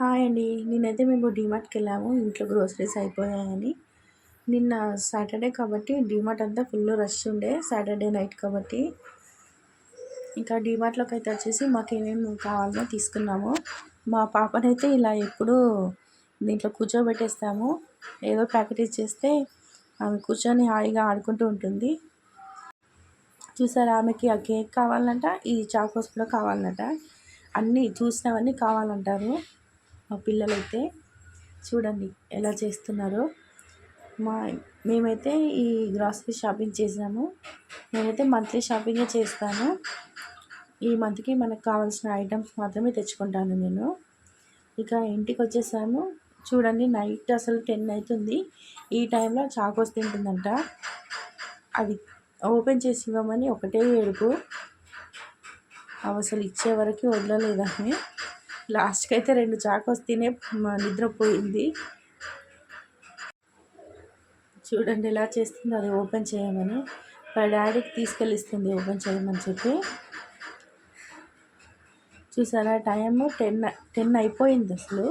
Hi అండి. నిన్నైతే మేము డీమార్ట్‌కి వెళ్ళాము. ఇంట్లో గ్రోసరీస్ అయిపోయాయని. నిన్న సాటర్డే కాబట్టి డీమార్ట్ అంతా ఫుల్ రష్ ఉండే. సాటర్డే నైట్ కాబట్టి. ఇంకా డీమార్ట్‌లోకి అయితే వచ్చేసి మాకేమేమి కావాలో తీసుకున్నాము. మా పాపనైతే ఇలా ఎప్పుడూ దీంట్లో కూర్చోబెట్టేస్తాము. ఏదో ప్యాకెట్ ఇచ్చేస్తే ఆమె కూర్చొని హాయిగా ఆడుకుంటూ ఉంటుంది. చూసారా, ఆమెకి ఆ కేక్ కావాలంట, ఈ చాకోస్ కూడా కావాలంట. అన్నీ చూసినవన్నీ కావాలంటారు మా పిల్లలైతే. చూడండి ఎలా చేస్తున్నారో. మేమైతే ఈ గ్రాసరీ షాపింగ్ చేసాము. నేనైతే మంత్లీ షాపింగే చేస్తాను. ఈ మంత్కి మనకు కావాల్సిన ఐటమ్స్ మాత్రమే తెచ్చుకుంటాను నేను. ఇక ఇంటికి వచ్చేసాము. చూడండి, నైట్ అసలు 10 అవుతుంది. ఈ టైంలో చాకోస్ తింటుందంట. అవి ఓపెన్ చేసి ఇవ్వమని ఒకటే ఏడుపు. అవి అసలు ఇచ్చే వరకు వదలలేదాన్ని. లాస్ట్కి అయితే 2 చాకోస్ తినే నిద్రపోయింది. చూడండి ఎలా చేస్తుందో. అది ఓపెన్ చేయమని వాళ్ళ డాడీకి తీసుకెళ్ళిస్తుంది ఓపెన్ చేయమని చెప్పి. చూసారా, టైము 10 అయిపోయింది అసలు.